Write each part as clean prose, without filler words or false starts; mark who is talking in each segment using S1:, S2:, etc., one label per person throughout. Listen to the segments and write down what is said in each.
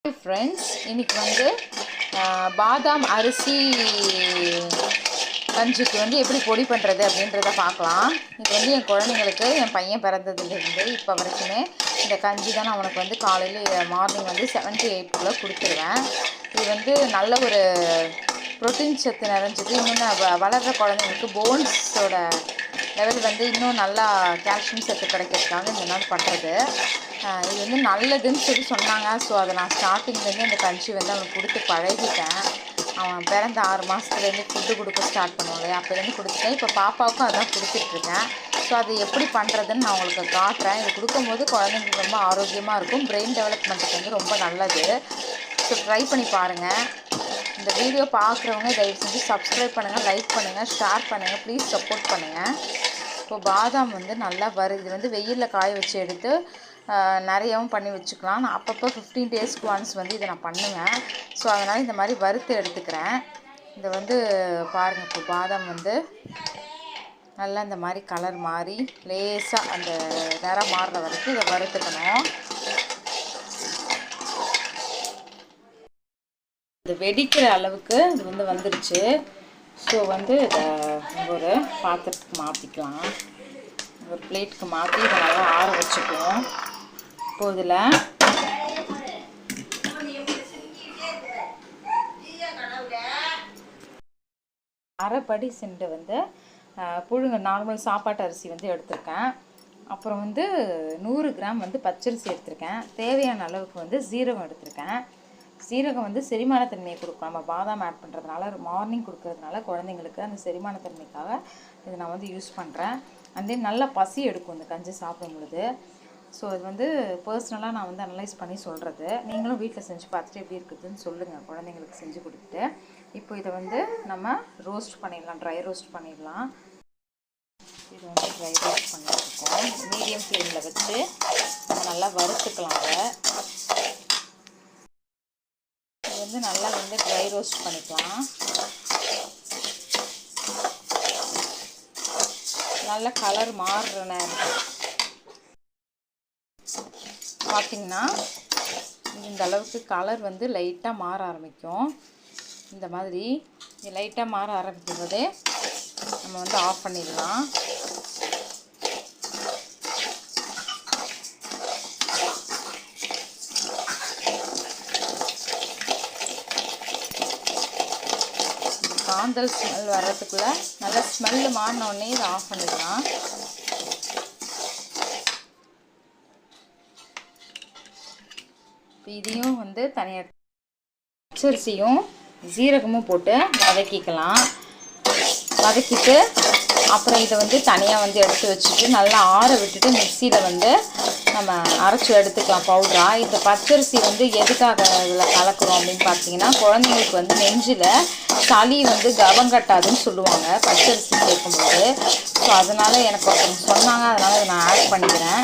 S1: Hi friends, இன்னைக்கு வந்து பாதாம் அரிசி கஞ்சிக்கு வந்து எப்படி பொடி பண்ணுறது அப்படின்றத பார்க்கலாம். இது வந்து என் குழந்தைங்களுக்கு என் பையன் பிறந்ததுலேருந்து இப்போ வரைக்குமே இந்த கஞ்சி தான் நான் அவனுக்கு வந்து காலையில் மார்னிங் வந்து 7 to 8 கொடுத்துருவேன். இது வந்து நல்ல ஒரு ப்ரோட்டீன் சத்து நிறைஞ்சது. இன்னொன்று வளர்கிற குழந்தைங்களுக்கு போன்ஸோட லெவல் வந்து இன்னும் நல்லா கால்சியம் சத்து கிடைக்கிறதுக்காக இந்த நாள் பண்ணுறது. இது வந்து நல்லதுன்னு சொன்னாங்க. ஸோ அதை நான் ஸ்டார்டிங்லேருந்து இந்த கஞ்சி வந்து அவனுக்கு கொடுத்து பழகிட்டேன். அவன் பிறந்த 6 மாதத்துலேருந்து ஃபுட்டு கொடுக்க ஸ்டார்ட் பண்ணுவாங்க, அப்போலேருந்து கொடுத்துட்டேன். இப்போ பாப்பாவுக்கும் அதான் கொடுத்துட்ருக்கேன். ஸோ அது எப்படி பண்ணுறதுன்னு நான் உங்களுக்கு காட்டுறேன். இது கொடுக்கும்போது குழந்தைங்களுக்கு ரொம்ப ஆரோக்கியமாக இருக்கும், பிரெயின் டெவலப்மெண்ட்டுக்கு வந்து ரொம்ப நல்லது. ஸோ ட்ரை பண்ணி பாருங்கள். இந்த வீடியோ பார்க்குறவங்க தயவு செஞ்சு சப்ஸ்கிரைப் பண்ணுங்கள், லைக் பண்ணுங்கள், ஷேர் பண்ணுங்கள், ப்ளீஸ் சப்போர்ட் பண்ணுங்கள். இப்போ பாதாம் வந்து நல்லா இது வந்து வெயிலில் காய வச்சு எடுத்து நிறையாவும் பண்ணி வச்சுக்கலாம். நான் அப்பப்போ 15 daysக்கு ஒன்ஸ் வந்து இதை நான் பண்ணுவேன். ஸோ அதனால் இந்த மாதிரி வறுத்து எடுத்துக்கிறேன். இதை வந்து பாருங்கள், இப்போ பாதாம் வந்து நல்லா இந்த மாதிரி கலர் மாறி லேசாக அந்த நிறம் மாறுற வரைக்கும் இதை வறுத்துக்கணும். இது வெடிக்கிற அளவுக்கு இது வந்து வந்துடுச்சு. ஸோ வந்து இதை ஒரு பாத்திரத்துக்கு மாற்றிக்கலாம். ஒரு பிளேட்டுக்கு மாற்றி இதை நல்லா ஆற வச்சுக்குவோம். இப்போ இதில் அரைப்படி செண்டு வந்து புழுங்க நார்மல் சாப்பாட்டு அரிசி வந்து எடுத்திருக்கேன். அப்புறம் வந்து 100 கிராம் வந்து பச்சரிசி எடுத்திருக்கேன். தேவையான அளவுக்கு வந்து சீரகம் எடுத்திருக்கேன். சீரகம் வந்து செரிமானத்தன்மையை கொடுக்கும். நம்ம பாதாம் ஆட் பண்ணுறதுனால மார்னிங் கொடுக்கறதுனால குழந்தைங்களுக்கு அந்த செரிமானத்தன்மைக்காக இதை நான் வந்து யூஸ் பண்ணுறேன். அண்ட் நல்லா பசி எடுக்கும் இந்த கஞ்சி சாப்பிடும் பொழுது. ஸோ இது வந்து பர்சனலாக நான் வந்து அனலைஸ் பண்ணி சொல்கிறது. நீங்களும் வீட்டில் செஞ்சு பார்த்துட்டு எப்படி இருக்குதுன்னு சொல்லுங்கள், குழந்தைங்களுக்கு செஞ்சு கொடுத்துட்டு. இப்போ இதை வந்து நம்ம ரோஸ்ட் பண்ணிடலாம், ட்ரை ரோஸ்ட் பண்ணிடலாம். இது வந்து ட்ரை ரோஸ்ட் பண்ணிட்டுருக்கோம். மீடியம் ஃப்ளேமில் வச்சு நம்ம நல்லா வறுத்துக்கலாம். இது வந்து நல்லா வந்து ட்ரை ரோஸ்ட் பண்ணிக்கலாம். நல்ல கலர் மாறுற நேரம் பார்த்திங்கன்னா இந்த அளவுக்கு கலர் வந்து லைட்டாக மாற ஆரம்பிக்கும். இந்த மாதிரி லைட்டாக மாற ஆரம்பிக்கும் போதே நம்ம வந்து ஆஃப் பண்ணிடலாம். காந்தல் ஸ்மெல் வர்றதுக்குள்ளே நல்லா ஸ்மெல்லு மாறினோடனே இதை ஆஃப் பண்ணிடலாம். இதையும் வந்து தனியாக பச்சரிசியும் சீரகமும் போட்டு வதக்கிக்கலாம். வதக்கிட்டு அப்புறம் இதை வந்து தனியாக வந்து எடுத்து வச்சுட்டு நல்லா ஆற விட்டுட்டு மிக்சியில் வந்து நம்ம அரைச்சி எடுத்துக்கலாம் பவுடராக. இந்த பச்சரிசி வந்து எதுக்காக இதில் கலக்கிறோம் அப்படின்னு பார்த்தீங்கன்னா, குழந்தைங்களுக்கு வந்து நெஞ்சில் சளி வந்து கவங்கட்டாதுன்னு சொல்லுவாங்க பச்சரிசி சேர்க்கும்போது. ஸோ அதனால் எனக்கு ஒருத்தவங்க சொன்னாங்க, அதனால் இதை நான் ஆட் பண்ணிக்கிறேன்.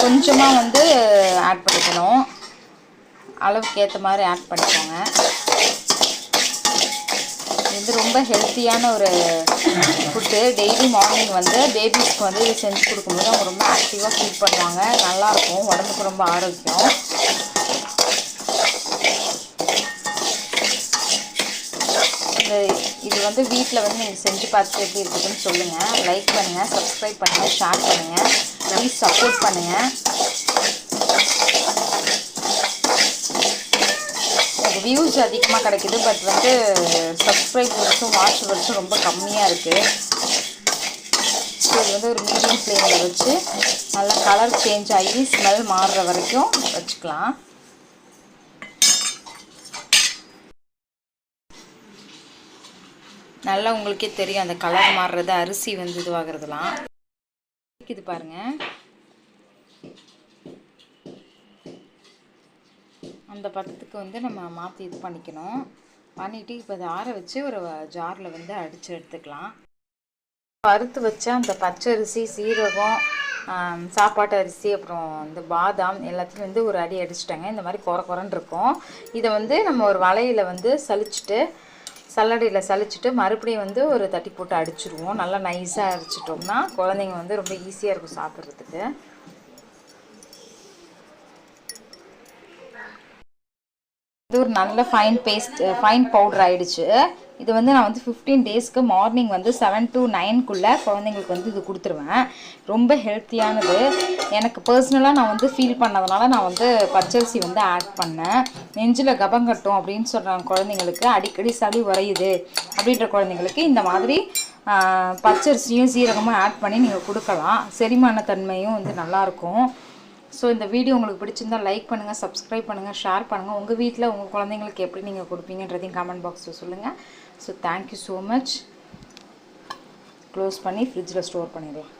S1: கொஞ்சமாக வந்து ஆட் பண்ணிக்கணும், அளவுக்கு ஏற்ற மாதிரி ஆட் பண்ணிக்கோங்க. இது ரொம்ப ஹெல்த்தியான ஒரு ஃபுட்டு. டெய்லி மார்னிங் வந்து பேபிஸ்க்கு வந்து இது செஞ்சு கொடுக்கும்போது அவங்க ரொம்ப ஆக்டிவாக ஃபீல் பண்ணுவாங்க. நல்லாயிருக்கும், உடம்புக்கு ரொம்ப ஆரோக்கியம். இது வந்து வீட்டில் வந்து நீங்கள் செஞ்சு பார்த்துட்டு எப்படி இருக்குதுன்னு சொல்லுங்கள். லைக் பண்ணுங்கள், சப்ஸ்கிரைப் பண்ணுங்கள், ஷேர் பண்ணுங்கள், ப்ளீஸ் சப்போர்ட் பண்ணுங்கள். வியூஸ் அதிகமாக கிடைக்குது, பட் வந்து சப்ஸ்கிரைபர்ஸும் வாட்சவர்ஸும் ரொம்ப கம்மியாக இருக்குது. ஸோ இது வந்து ஒரு மீடியம் ஃப்ளேமில் வச்சு நல்லா கலர் சேஞ்ச் ஆகி ஸ்மெல் மாறுற வரைக்கும் வச்சுக்கலாம். நல்லா உங்களுக்கே தெரியும் அந்த கலர் மாறுறது, அரிசி வந்து இதுவாகிறதுலாம். இது பாருங்கள், அந்த பதத்துக்கு வந்து நம்ம மாற்றி இது பண்ணிக்கணும். பண்ணிவிட்டு இப்போ அதை ஆற வச்சு ஒரு ஜாரில் வந்து அடித்து எடுத்துக்கலாம். வறுத்து வச்ச அந்த பச்சரிசி, சீரகம், சாப்பாட்டு அரிசி, அப்புறம் இந்த பாதாம் எல்லாத்தையும் வந்து ஒரு அடி அடிச்சிட்டாங்க. இந்த மாதிரி குறன்னு இருக்கும். இதை வந்து நம்ம ஒரு வலையில் வந்து சல்லடையில் சலிச்சுட்டு மறுபடியும் வந்து ஒரு தட்டி போட்டு அடிச்சிடுவோம். நல்லா நைஸாக அடிச்சிட்டோம்னா குழந்தைங்க வந்து ரொம்ப ஈஸியாக இருக்கும் சாப்பிட்றதுக்கு. இது ஒரு நல்ல ஃபைன் பவுடர் ஆயிடுச்சு. இது வந்து நான் வந்து 15 டேஸ்க்கு மார்னிங் வந்து 7 to 9க்குள்ளே குழந்தைங்களுக்கு வந்து இது கொடுத்துருவேன். ரொம்ப ஹெல்த்தியானது. எனக்கு பர்சனலாக நான் வந்து ஃபீல் பண்ணதுனால நான் வந்து பச்சரிசி வந்து ஆட் பண்ணேன். நெஞ்சில் கபங்கட்டும் அப்படின்னு சொல்கிறாங்க குழந்தைங்களுக்கு, அடிக்கடி சளி உறையுது அப்படின்ற குழந்தைங்களுக்கு இந்த மாதிரி பச்சரிசியும் சீரகமும் ஆட் பண்ணி நீங்கள் கொடுக்கலாம். செரிமான தன்மையும் வந்து நல்லாயிருக்கும். ஸோ இந்த வீடியோ உங்களுக்கு பிடிச்சிருந்தால் லைக் பண்ணுங்கள், சப்ஸ்கிரைப் பண்ணுங்கள், ஷேர் பண்ணுங்கள். உங்கள் வீட்டில் உங்கள் குழந்தைங்களுக்கு எப்படி நீங்கள் கொடுப்பீங்கன்றதையும் கமெண்ட் பாக்ஸில் சொல்லுங்கள். So thank you so much. Close பண்ணி ஃப்ரிட்ஜில் ஸ்டோர் பண்ணிடலாம்.